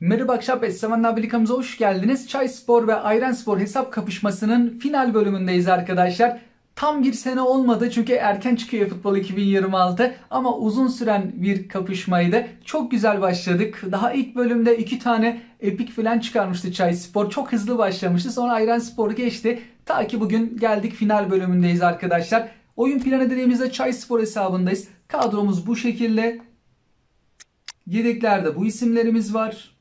Merhaba Akşam Sevenler Birlikamıza hoş geldiniz. Çayspor ve Ayranspor hesap kapışmasının final bölümündeyiz arkadaşlar. Tam bir sene olmadı çünkü erken çıkıyor futbol 2026 ama uzun süren bir kapışmaydı. Çok güzel başladık. Daha ilk bölümde iki tane epik falan çıkarmıştı Çayspor. Çok hızlı başlamıştı. Sonra Ayranspor geçti. Ta ki bugün geldik final bölümündeyiz arkadaşlar. Oyun planı dediğimizde Çayspor hesabındayız. Kadromuz bu şekilde. Yedeklerde bu isimlerimiz var.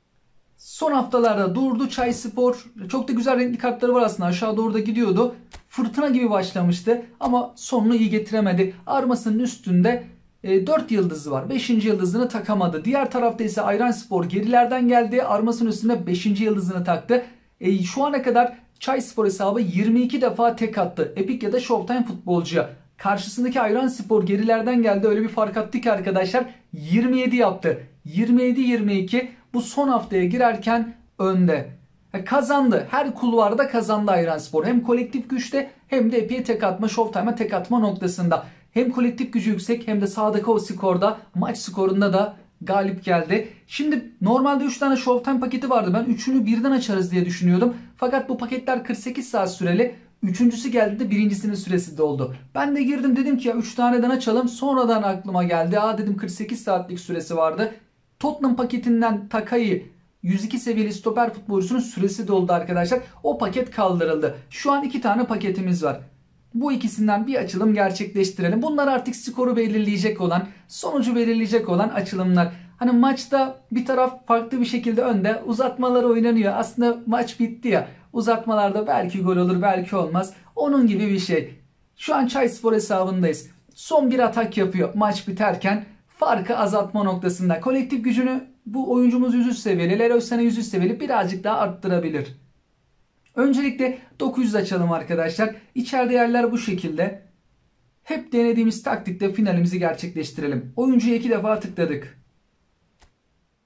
Son haftalarda durdu Çayspor. Çok da güzel renkli kartları var aslında. Aşağı doğru da gidiyordu. Fırtına gibi başlamıştı ama sonunu iyi getiremedi. Armasının üstünde 4 yıldızı var. 5. yıldızını takamadı. Diğer tarafta ise Ayranspor gerilerden geldi. Armasının üstünde 5. yıldızını taktı. Şu ana kadar Çayspor hesabı 22 defa tek attı. Epic ya da Showtime futbolcuya. Karşısındaki Ayranspor gerilerden geldi. Öyle bir fark attı ki arkadaşlar 27 yaptı. 27-22 bu son haftaya girerken önde. Kazandı. Her kulvarda kazandı Ayranspor. Hem kolektif güçte hem de Epic'e tek atma, Showtime'a tek atma noktasında. Hem kolektif gücü yüksek hem de sahadaki o skorda, maç skorunda da galip geldi. Şimdi normalde 3 tane Showtime paketi vardı. Ben üçünü birden açarız diye düşünüyordum. Fakat bu paketler 48 saat süreli. Üçüncüsü geldi de birincisinin süresi doldu. Ben de girdim dedim ki ya 3 taneden açalım. Sonradan aklıma geldi. Dedim 48 saatlik süresi vardı. Tottenham paketinden Takay'ı 102 seviyeli stoper futbolcusunun süresi doldu arkadaşlar. O paket kaldırıldı. Şu an 2 tane paketimiz var. Bu ikisinden bir açılım gerçekleştirelim. Bunlar artık skoru belirleyecek olan, sonucu belirleyecek olan açılımlar. Hani maçta bir taraf farklı bir şekilde önde, uzatmalar oynanıyor. Aslında maç bitti ya. Uzatmalarda belki gol olur, belki olmaz. Onun gibi bir şey. Şu an Çayspor hesabındayız. Son bir atak yapıyor maç biterken. Farkı azaltma noktasında. Kolektif gücünü bu oyuncumuz 100 seviyeli, Leroy Sané 100 seviyeli birazcık daha arttırabilir. Öncelikle 900 açalım arkadaşlar. İçeride yerler bu şekilde. Hep denediğimiz taktikte finalimizi gerçekleştirelim. Oyuncuya 2 defa tıkladık.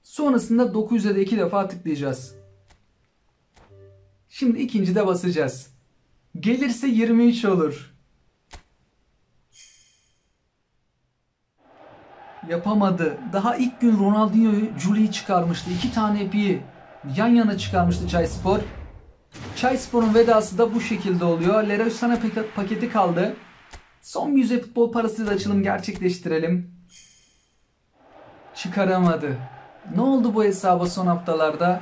Sonrasında 900'e de 2 defa tıklayacağız. Şimdi ikinci de basacağız. Gelirse 23 olur. Yapamadı. Daha ilk gün Ronaldinho'yu, Juli'yi çıkarmıştı. 2 tane epiyi yan yana çıkarmıştı Çayspor. Çayspor'un vedası da bu şekilde oluyor. Leroy Sané paketi kaldı. Son bir yüzey futbol parasıyla açılım gerçekleştirelim. Çıkaramadı. Ne oldu bu hesaba son haftalarda?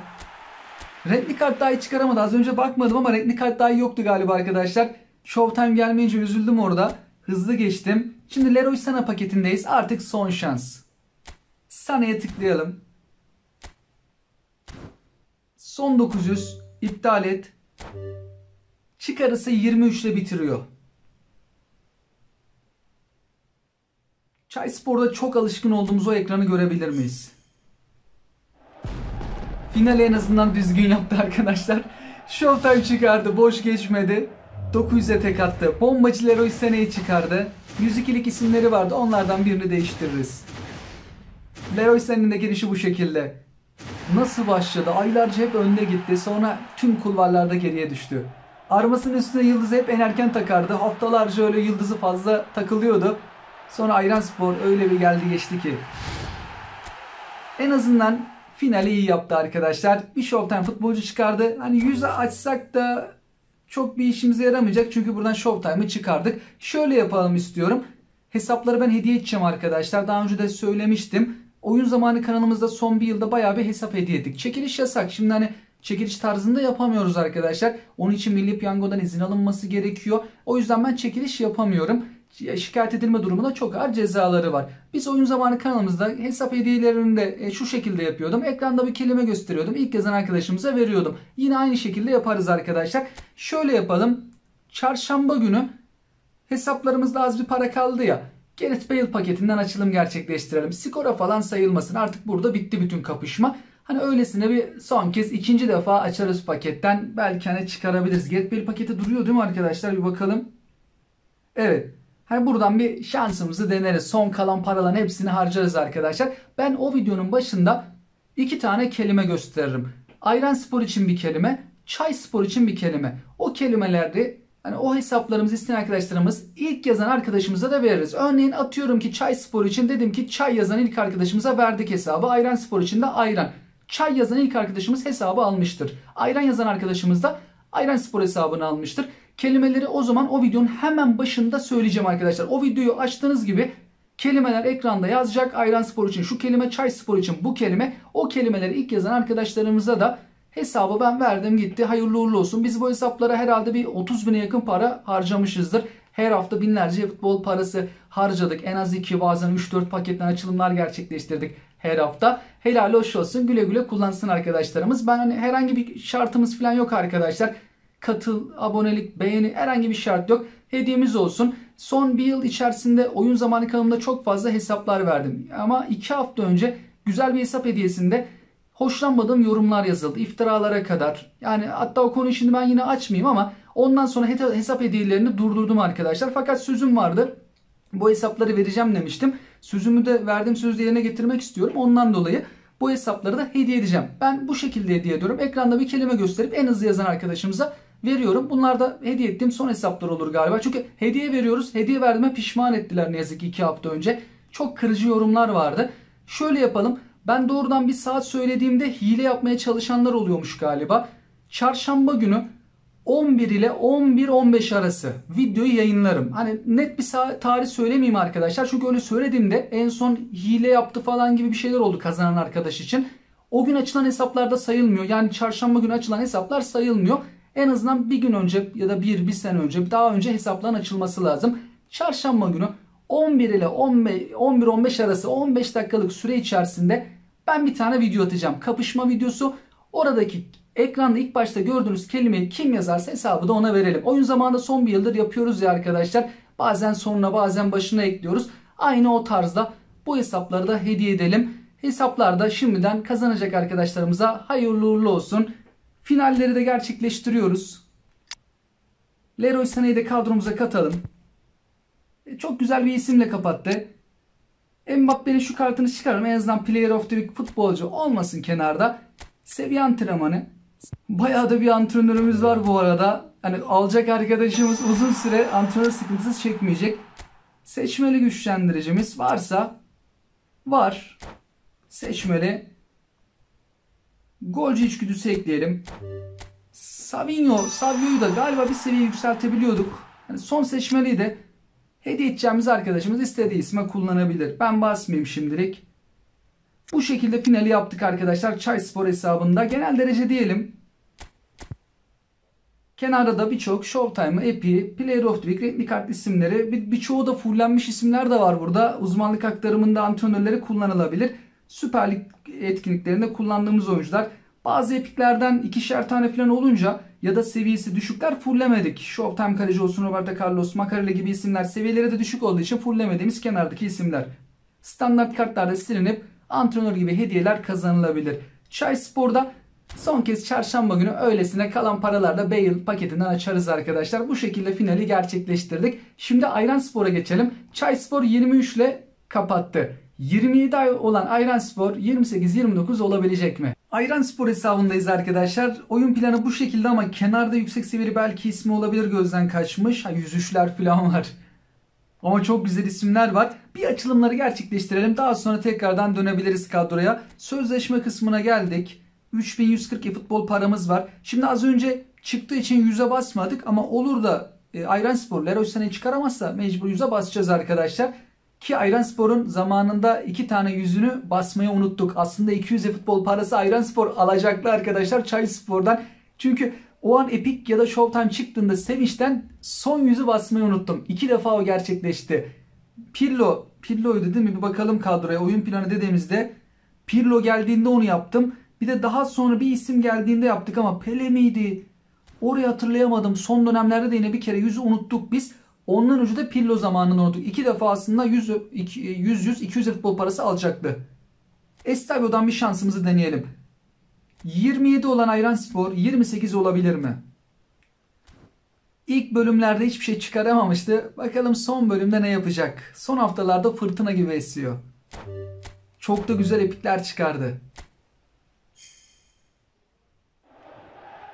Renkli kart dahi çıkaramadı. Az önce bakmadım ama renkli kart dahi yoktu galiba arkadaşlar. Showtime gelmeyince üzüldüm orada. Hızlı geçtim. Şimdi Leroy Sané paketindeyiz. Artık son şans. Sané'ye tıklayalım. Son 900. İptal et. Çıkarırsa 23 ile bitiriyor. Çayspor'da çok alışkın olduğumuz o ekranı görebilir miyiz? Finali en azından düzgün yaptı arkadaşlar. Showtime çıkardı. Boş geçmedi. 900'e tek attı. Bombacı Leroy Sané'yi çıkardı. 102'lik isimleri vardı. Onlardan birini değiştiririz. Leroy Sané'nin de gelişi bu şekilde. Nasıl başladı? Aylarca hep önde gitti. Sonra tüm kulvarlarda geriye düştü. Armasının üstüne yıldızı hep en erken takardı. Haftalarca öyle yıldızı fazla takılıyordu. Sonra Ayranspor öyle bir geldi geçti ki. En azından finali iyi yaptı arkadaşlar. Bir Showtime futbolcu çıkardı. Hani 100'e açsak da çok bir işimize yaramayacak. Çünkü buradan Showtime'ı çıkardık. Şöyle yapalım istiyorum. Hesapları ben hediye edeceğim arkadaşlar. Daha önce de söylemiştim. Oyun zamanı kanalımızda son bir yılda bayağı bir hesap hediye ettik. Çekiliş yasak. Şimdi hani çekiliş tarzında yapamıyoruz arkadaşlar. Onun için Milli Piyango'dan izin alınması gerekiyor. O yüzden ben çekiliş yapamıyorum. Şikayet edilme durumunda çok ağır cezaları var. Biz oyun zamanı kanalımızda hesap hediyelerini de şu şekilde yapıyordum. Ekranda bir kelime gösteriyordum. İlk yazan arkadaşımıza veriyordum. Yine aynı şekilde yaparız arkadaşlar. Şöyle yapalım. Çarşamba günü hesaplarımızda az bir para kaldı ya. Gareth Bale paketinden açılım gerçekleştirelim. Skora falan sayılmasın. Artık burada bitti bütün kapışma. Hani öylesine bir son kez ikinci defa açarız paketten. Belki hani çıkarabiliriz. Gareth Bale paketi duruyor değil mi arkadaşlar? Bir bakalım. Evet. Hani buradan bir şansımızı deneriz. Son kalan paraların hepsini harcarız arkadaşlar. Ben o videonun başında 2 tane kelime gösteririm. Ayranspor için bir kelime, Çayspor için bir kelime. O kelimeleri hani o hesaplarımızı isteyen arkadaşlarımız ilk yazan arkadaşımıza da veririz. Örneğin atıyorum ki Çayspor için dedim ki çay yazan ilk arkadaşımıza verdik hesabı. Ayranspor için de ayran. Çay yazan ilk arkadaşımız hesabı almıştır. Ayran yazan arkadaşımız da Ayranspor hesabını almıştır. Kelimeleri o zaman o videonun hemen başında söyleyeceğim arkadaşlar. O videoyu açtığınız gibi kelimeler ekranda yazacak. Ayranspor için şu kelime, Çayspor için bu kelime. O kelimeleri ilk yazan arkadaşlarımıza da hesabı ben verdim gitti. Hayırlı uğurlu olsun. Biz bu hesaplara herhalde bir 30 bine yakın para harcamışızdır. Her hafta binlerce futbol parası harcadık. En az 2 bazen 3-4 paketten açılımlar gerçekleştirdik her hafta. Helal hoş olsun. Güle güle kullansın arkadaşlarımız. Ben hani herhangi bir şartımız falan yok arkadaşlar. Katıl, abonelik, beğeni herhangi bir şart yok. Hediyemiz olsun. Son bir yıl içerisinde oyun zamanı kanalımda çok fazla hesaplar verdim. Ama 2 hafta önce güzel bir hesap hediyesinde hoşlanmadığım yorumlar yazıldı. İftiralara kadar. Yani hatta o konuyu şimdi ben yine açmayayım ama ondan sonra hesap hediyelerini durdurdum arkadaşlar. Fakat sözüm vardı. Bu hesapları vereceğim demiştim. Sözümü de verdiğim sözü yerine getirmek istiyorum. Ondan dolayı bu hesapları da hediye edeceğim. Ben bu şekilde hediye ediyorum. Ekranda bir kelime gösterip en hızlı yazan arkadaşımıza veriyorum. Bunlar da hediye ettiğim son hesaplar olur galiba. Çünkü hediye veriyoruz. Hediye verdiğime pişman ettiler ne yazık ki 2 hafta önce. Çok kırıcı yorumlar vardı. Şöyle yapalım. Ben doğrudan bir saat söylediğimde hile yapmaya çalışanlar oluyormuş galiba. Çarşamba günü 11 ile 11-15 arası videoyu yayınlarım. Hani net bir tarih söylemeyeyim arkadaşlar. Çünkü öyle söylediğimde en son hile yaptı falan gibi bir şeyler oldu kazanan arkadaş için. O gün açılan hesaplarda sayılmıyor. Yani çarşamba günü açılan hesaplar sayılmıyor. En azından bir gün önce ya da bir sene önce daha önce hesapların açılması lazım. Çarşamba günü 11 ile 11-15 arası 15 dakikalık süre içerisinde ben bir tane video atacağım. Kapışma videosu. Oradaki ekranda ilk başta gördüğünüz kelimeyi kim yazarsa hesabı da ona verelim. Oyun zamanında son bir yıldır yapıyoruz ya arkadaşlar. Bazen sonuna bazen başına ekliyoruz. Aynı o tarzda bu hesapları da hediye edelim. Hesaplarda şimdiden kazanacak arkadaşlarımıza hayırlı uğurlu olsun. Finalleri de gerçekleştiriyoruz. Leroy Sané'yi de kadromuza katalım. Çok güzel bir isimle kapattı. Mbappe'nin şu kartını çıkaralım. En azından Player of the Week futbolcu olmasın kenarda. Seviye antrenmanı. Bayağı da bir antrenörümüz var bu arada. Hani alacak arkadaşımız uzun süre antrenör sıkıntısı çekmeyecek. Seçmeli güçlendiricimiz varsa var. Seçmeli. Golcü içgüdüsü ekleyelim. Savio'yu da galiba bir seviye yükseltebiliyorduk. Yani son seçmeliyi de hediye edeceğimiz arkadaşımız istediği isme kullanabilir. Ben basmayayım şimdilik. Bu şekilde finali yaptık arkadaşlar. Çayspor hesabında. Genel derece diyelim. Kenarda da birçok Showtime'ı, Epi, Player of the Week, renkli kart isimleri. Birçoğu da fullenmiş isimler de var burada. Uzmanlık aktarımında antrenörleri kullanılabilir. Süper Lig etkinliklerinde kullandığımız oyuncular. Bazı epiklerden ikişer tane falan olunca ya da seviyesi düşükler fullemedik. Showtime kaleci olsun, Roberto Carlos, Macarele gibi isimler seviyeleri de düşük olduğu için fullemediğimiz kenardaki isimler. Standart kartlarda silinip antrenör gibi hediyeler kazanılabilir. Çayspor'da son kez çarşamba günü öğlesine kalan paralarla Bale paketinden açarız arkadaşlar. Bu şekilde finali gerçekleştirdik. Şimdi Ayranspor'a geçelim. Çayspor 23 ile kapattı. 27 ay olan Ayranspor 28-29 olabilecek mi? Ayranspor hesabındayız arkadaşlar. Oyun planı bu şekilde ama kenarda yüksek seviyeli belki ismi olabilir, gözden kaçmış. 103'ler falan var. Ama çok güzel isimler var. Bir açılımları gerçekleştirelim. Daha sonra tekrardan dönebiliriz kadroya. Sözleşme kısmına geldik. 3140 futbol paramız var. Şimdi az önce çıktığı için 100'e basmadık ama olur da Ayranspor Leroy Sané'yi çıkaramazsa mecbur 100'e basacağız arkadaşlar. Ki Ayranspor'un zamanında 2 tane yüzünü basmayı unuttuk. Aslında 200 futbol parası Ayranspor alacaklı arkadaşlar Çayspor'dan. Çünkü o an Epic ya da Showtime çıktığında sevinçten son yüzü basmayı unuttum. 2 defa o gerçekleşti. Pirlo'ydu değil mi? Bir bakalım kadroya. Oyun planı dediğimizde Pirlo geldiğinde onu yaptım. Bir de daha sonra bir isim geldiğinde yaptık ama Pele miydi? Orayı hatırlayamadım. Son dönemlerde de yine bir kere yüzü unuttuk biz. Ondan önce de Pirlo zamanını unuttuk. 2 defa aslında 100-200 futbol parası alacaktı. Estabio'dan bir şansımızı deneyelim. 27 olan Ayranspor 28 olabilir mi? İlk bölümlerde hiçbir şey çıkaramamıştı. Bakalım son bölümde ne yapacak? Son haftalarda fırtına gibi esiyor. Çok da güzel epikler çıkardı.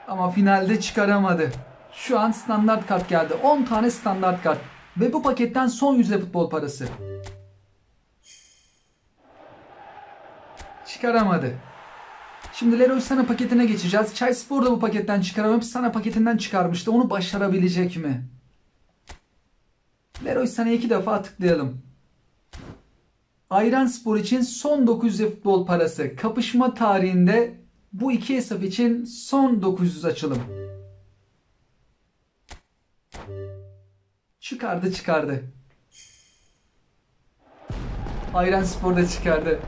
Ama finalde çıkaramadı. Şu an standart kart geldi. 10 tane standart kart. Ve bu paketten son yüzde futbol parası. Çıkaramadı. Şimdi Leroy Sané paketine geçeceğiz. Çayspor da bu paketten çıkaramayıp Sané paketinden çıkarmıştı. Onu başarabilecek mi? Leroy Sané'ye 2 defa tıklayalım. Ayranspor için son 900 futbol parası. Kapışma tarihinde bu iki hesap için son 900 açılım. Çıkardı. Ayranspor da çıkardı.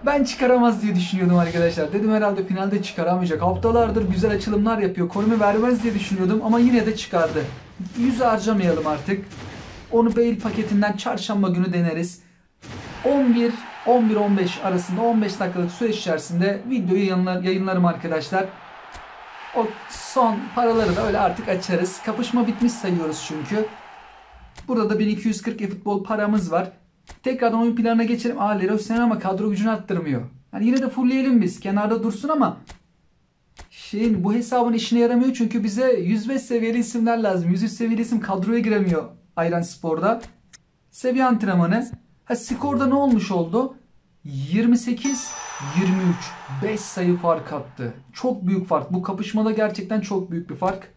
Ben çıkaramaz diye düşünüyordum arkadaşlar. Dedim herhalde finalde çıkaramayacak. Haftalardır güzel açılımlar yapıyor. Konumi vermez diye düşünüyordum ama yine de çıkardı. 100'ü harcamayalım artık. Onu Bale paketinden çarşamba günü deneriz. 11-15 arasında 15 dakikalık süreç içerisinde videoyu yayınlarım arkadaşlar. O son paraları da öyle artık açarız. Kapışma bitmiş sayıyoruz çünkü. Burada da 1240 futbol paramız var. Tekrardan oyun planına geçelim. Leroy Sané ama kadro gücünü arttırmıyor. Yani yine de fullleyelim biz. Kenarda dursun ama bu hesabın işine yaramıyor çünkü bize 105 seviyeli isimler lazım. 103 seviyeli isim kadroya giremiyor Ayranspor'da. Seviye antrenmanı. Skorda ne olmuş oldu? 28-23. 5 sayı fark attı. Çok büyük fark. Bu kapışmada gerçekten çok büyük bir fark.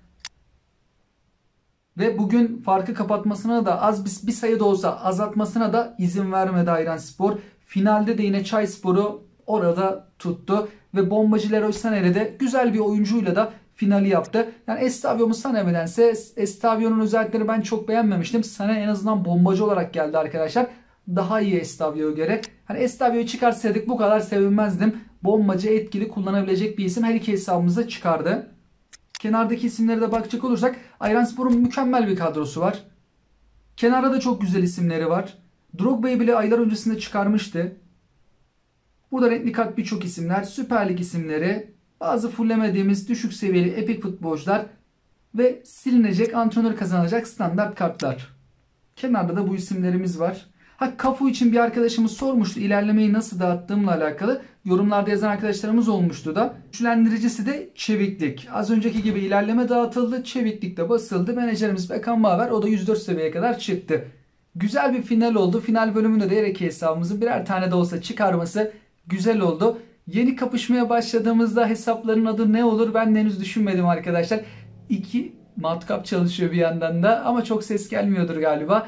Ve bugün farkı kapatmasına da az bir sayı da olsa azaltmasına da izin vermedi Ayranspor. Finalde de yine Çayspor'u orada tuttu. Ve bombacı Leroy Sané'yle de güzel bir oyuncuyla da finali yaptı. Yani Estavio mu Sané mi dense Estavio'nun özelliklerini ben çok beğenmemiştim. Sané en azından bombacı olarak geldi arkadaşlar. Daha iyi Estavio'ya göre. Hani Estavio'yu çıkarsaydık bu kadar sevinmezdim. Bombacı etkili kullanabilecek bir isim her iki hesabımızda çıkardı. Kenardaki isimlere de bakacak olursak Ayranspor'un mükemmel bir kadrosu var. Kenarda da çok güzel isimleri var. Drogba'yı bile aylar öncesinde çıkarmıştı. Burada renkli kart birçok isimler, Süper Lig isimleri, bazı fullemediğimiz düşük seviyeli epik futbolcular ve silinecek, antrenör kazanacak standart kartlar. Kenarda da bu isimlerimiz var. Kafu için bir arkadaşımız sormuştu ilerlemeyi nasıl dağıttığımla alakalı. Yorumlarda yazan arkadaşlarımız olmuştu da. Güçlendiricisi de çeviklik. Az önceki gibi ilerleme dağıtıldı. Çeviklik de basıldı. Menajerimiz Beckenbauer o da 104 seviyeye kadar çıktı. Güzel bir final oldu. Final bölümünde de her iki hesabımızın birer tane de olsa çıkarması güzel oldu. Yeni kapışmaya başladığımızda hesapların adı ne olur ben henüz düşünmedim arkadaşlar. 2 matkap çalışıyor bir yandan da ama çok ses gelmiyordur galiba.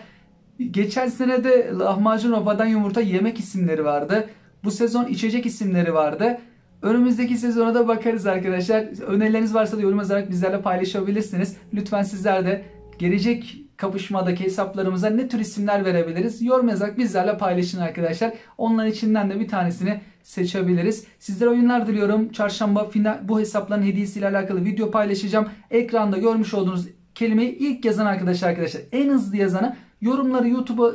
Geçen sene de lahmacun, obadan yumurta yemek isimleri vardı. Bu sezon içecek isimleri vardı. Önümüzdeki sezona da bakarız arkadaşlar. Önerileriniz varsa da yorum yazarak bizlerle paylaşabilirsiniz. Lütfen sizler de gelecek kapışmadaki hesaplarımıza ne tür isimler verebiliriz? Yorum yazarak bizlerle paylaşın arkadaşlar. Onların içinden de bir tanesini seçebiliriz. Sizlere oyunlar diliyorum. Çarşamba bu hesapların hediyesiyle alakalı video paylaşacağım. Ekranda görmüş olduğunuz kelimeyi ilk yazan arkadaşlar en hızlı yazana yorumları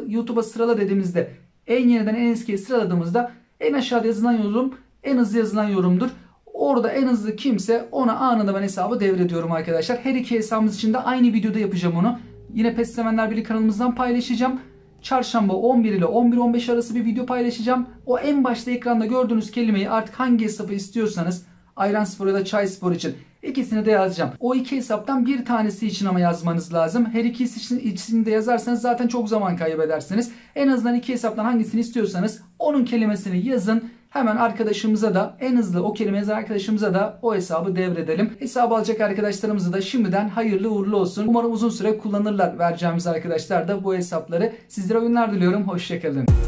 YouTube'a sırala dediğimizde en yeniden en eskiye sıraladığımızda en aşağıda yazılan yorum en hızlı yazılan yorumdur. Orada en hızlı kimse ona anında ben hesabı devrediyorum arkadaşlar. Her iki hesabımız için de aynı videoda yapacağım onu. Yine PES Sevenler Birliği kanalımızdan paylaşacağım. Çarşamba 11 ile 11-15 arası bir video paylaşacağım. O en başta ekranda gördüğünüz kelimeyi artık hangi hesabı istiyorsanız Ayranspor ya da Çayspor için ikisini de yazacağım. O iki hesaptan bir tanesi için ama yazmanız lazım. Her ikisi için de yazarsanız zaten çok zaman kaybedersiniz. En azından iki hesaptan hangisini istiyorsanız onun kelimesini yazın. Hemen arkadaşımıza da en hızlı o kelime yazan arkadaşımıza da o hesabı devredelim. Hesabı alacak arkadaşlarımıza da şimdiden hayırlı uğurlu olsun. Umarım uzun süre kullanırlar vereceğimiz arkadaşlar da bu hesapları. Sizlere oyunlar diliyorum. Hoşçakalın.